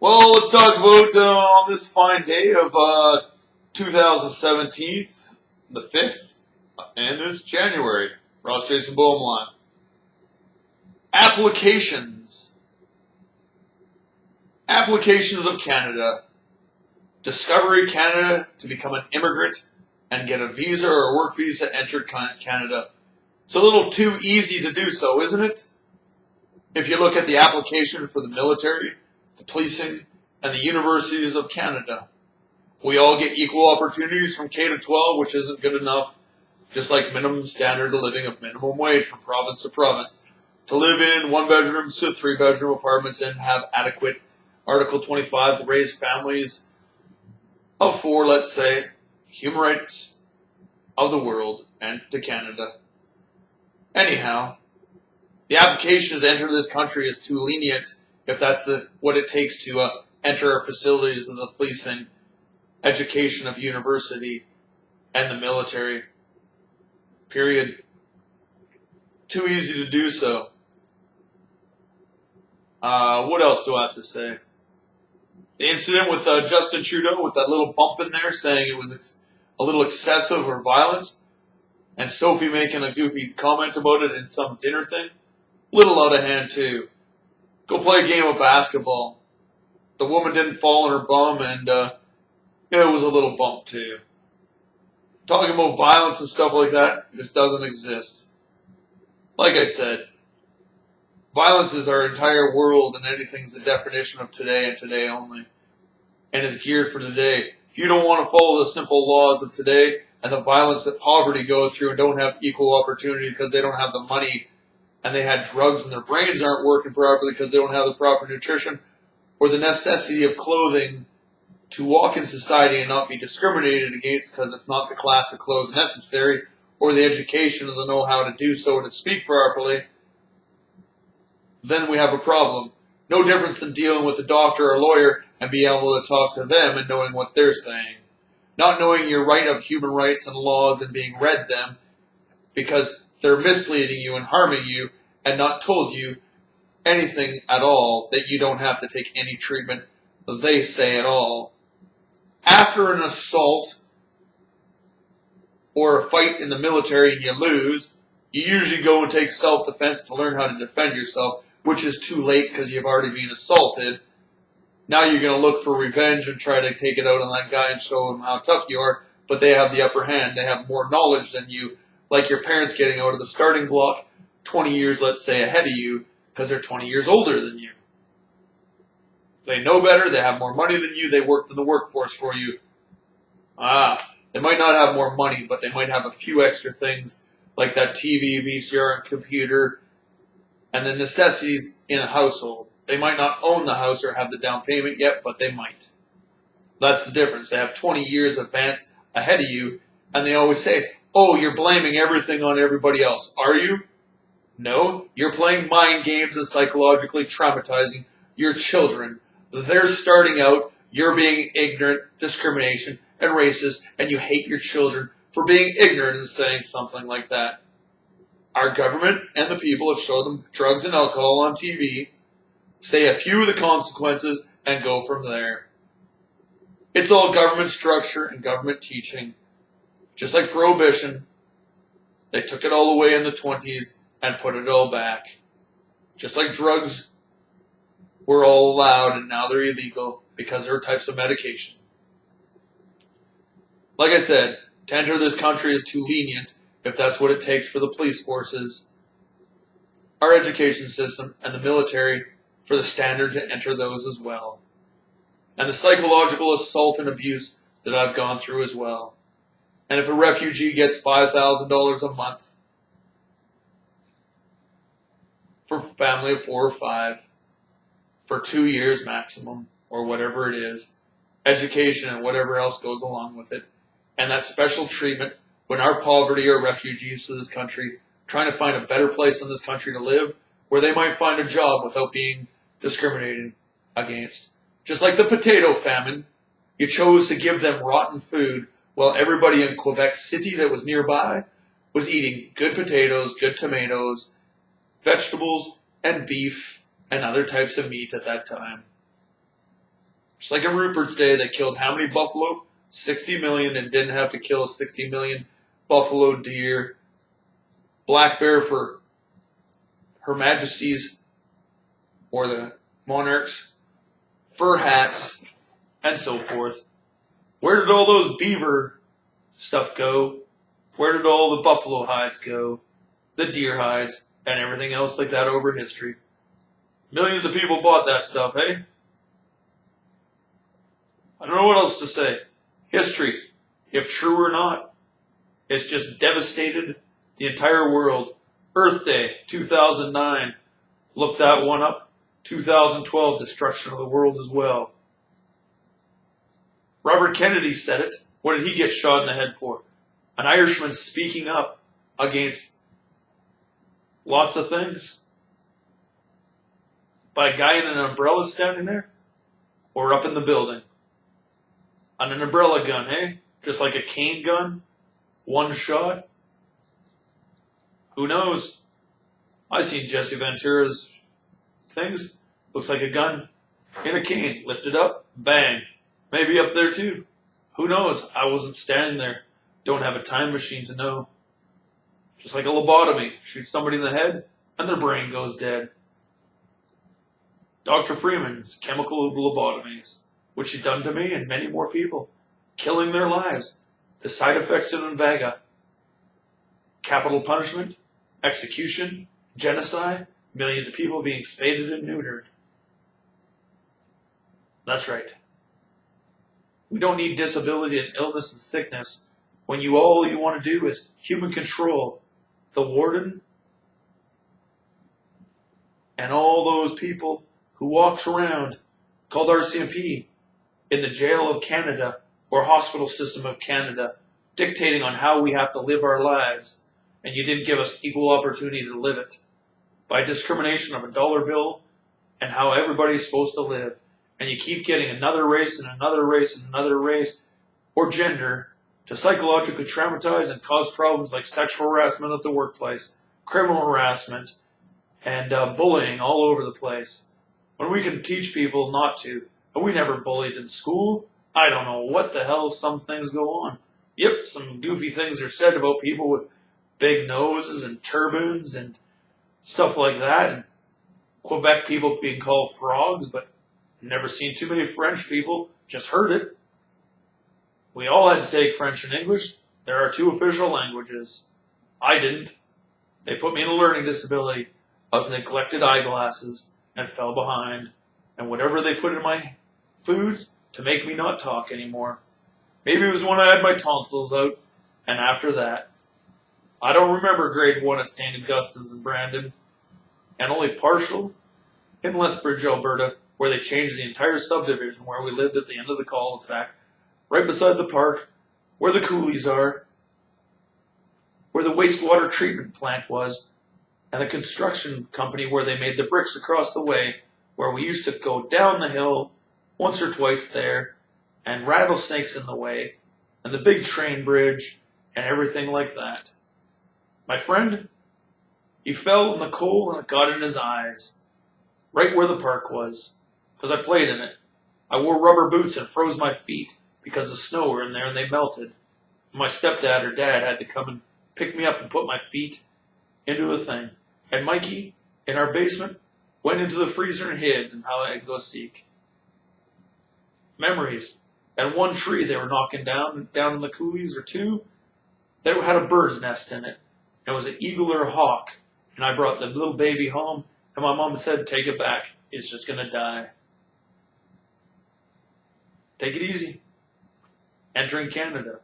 Well, let's talk about on this fine day of 2017, the 5th, and it's January. Ross Jason Bohmline. Applications. Applications of Canada. Discovery Canada to become an immigrant and get a visa or a work visa to enter Canada. It's a little too easy to do so, isn't it? If you look at the application for the military, the policing, and the universities of Canada, we all get equal opportunities from K to 12, which isn't good enough, just like minimum standard of living of minimum wage from province to province, to live in 1-bedroom to 3-bedroom apartments and have adequate Article 25 to raise families of 4, let's say, human rights of the world and to Canada. Anyhow, the application to enter this country is too lenient if that's what it takes to enter our facilities of the policing, education of university, and the military. Period. Too easy to do so. What else do I have to say? The incident with Justin Trudeau with that little bump in there saying it was a little excessive or violence, and Sophie making a goofy comment about it in some dinner thing. Little out of hand too. Go play a game of basketball. The woman didn't fall on her bum, and it was a little bump too. Talking about violence and stuff like that just doesn't exist. Like I said, violence is our entire world, and anything's the definition of today and today only, and is geared for today. If you don't want to follow the simple laws of today and the violence that poverty goes through and don't have equal opportunity because they don't have the money and they had drugs and their brains aren't working properly because they don't have the proper nutrition or the necessity of clothing to walk in society and not be discriminated against because it's not the class of clothes necessary or the education or the know-how to do so to speak properly, then we have a problem. No difference than dealing with a doctor or a lawyer and being able to talk to them and knowing what they're saying. Not knowing your right of human rights and laws and being read them because they're misleading you and harming you and not told you anything at all that you don't have to take any treatment they say at all. After an assault or a fight in the military and you lose, you usually go and take self-defense to learn how to defend yourself, which is too late because you've already been assaulted. Now you're going to look for revenge and try to take it out on that guy and show him how tough you are, but they have the upper hand. They have more knowledge than you, like your parents getting out of the starting block 20 years, let's say, ahead of you because they're 20 years older than you. They know better, they have more money than you, they worked in the workforce for you. They might not have more money, but they might have a few extra things like that TV, VCR, and computer, and the necessities in a household. They might not own the house or have the down payment yet, but they might. That's the difference. They have 20 years advance ahead of you, and they always say, oh, you're blaming everything on everybody else. Are you? No, you're playing mind games and psychologically traumatizing your children. They're starting out, you're being ignorant, discrimination, and racist, and you hate your children for being ignorant and saying something like that. Our government and the people have showed them drugs and alcohol on TV, say a few of the consequences, and go from there. It's all government structure and government teaching. Just like prohibition, they took it all away in the 20s and put it all back. Just like drugs were all allowed and now they're illegal because they're types of medication. Like I said, to enter this country is too lenient if that's what it takes for the police forces, our education system, and the military for the standard to enter those as well. And the psychological assault and abuse that I've gone through as well. And if a refugee gets $5,000 a month for a family of 4 or 5 for 2 years maximum, or whatever it is, education and whatever else goes along with it, and that special treatment when our poverty are refugees to this country, trying to find a better place in this country to live, where they might find a job without being discriminated against. Just like the potato famine, you chose to give them rotten food while everybody in Quebec City that was nearby was eating good potatoes, good tomatoes, vegetables, and beef, and other types of meat at that time. Just like in Rupert's Day, they killed how many buffalo? 60 million, and didn't have to kill 60 million buffalo, deer, black bear for Her Majesty's or the monarchs, fur hats, and so forth. Where did all those beaver stuff go? Where did all the buffalo hides go? The deer hides, and everything else like that over history. Millions of people bought that stuff, eh? I don't know what else to say. History, if true or not, it's just devastated the entire world. Earth Day, 2009. Look that one up. 2012, destruction of the world as well. Robert Kennedy said it. What did he get shot in the head for? An Irishman speaking up against lots of things. By a guy in an umbrella standing there? Or up in the building? On an umbrella gun, eh? Just like a cane gun? One shot? Who knows? I seen Jesse Ventura's things. Looks like a gun in a cane. Lifted up, bang. Maybe up there too. Who knows? I wasn't standing there. Don't have a time machine to know. Just like a lobotomy. Shoot somebody in the head and their brain goes dead. Dr. Freeman's chemical lobotomies, which he done to me and many more people. Killing their lives. The side effects of Invega. Capital punishment, execution, genocide, millions of people being spaded and neutered. That's right. We don't need disability and illness and sickness when all you want to do is human control. The warden and all those people who walks around called RCMP in the jail of Canada or hospital system of Canada dictating on how we have to live our lives, and you didn't give us equal opportunity to live it by discrimination of a dollar bill and how everybody's supposed to live. And you keep getting another race and another race and another race or gender to psychologically traumatize and cause problems like sexual harassment at the workplace, criminal harassment, and bullying all over the place. When we can teach people not to, and we never bullied in school, I don't know what the hell some things go on. Yep, some goofy things are said about people with big noses and turbans and stuff like that. And Quebec people being called frogs, but never seen too many French people, just heard it. We all had to take French and English. There are two official languages. I didn't. They put me in a learning disability. I was neglected eyeglasses and fell behind. And whatever they put in my foods to make me not talk anymore. Maybe it was when I had my tonsils out, and after that. I don't remember grade 1 at St. Augustine's in Brandon, and only partial in Lethbridge, Alberta, where they changed the entire subdivision where we lived at the end of the cul-de-sac, right beside the park, where the coolies are, where the wastewater treatment plant was, and the construction company where they made the bricks across the way, where we used to go down the hill once or twice there, and rattlesnakes in the way, and the big train bridge, and everything like that. My friend, he fell in the coal and it got in his eyes, right where the park was, because I played in it. I wore rubber boots and froze my feet because the snow were in there and they melted. My stepdad or dad had to come and pick me up and put my feet into a thing. And Mikey, in our basement, went into the freezer and hid, and how I could go seek. Memories. And one tree they were knocking down in the coulees, or two, that had a bird's nest in it. It was an eagle or a hawk. And I brought the little baby home, and my mom said, take it back. It's just going to die. Take it easy. Entering Canada.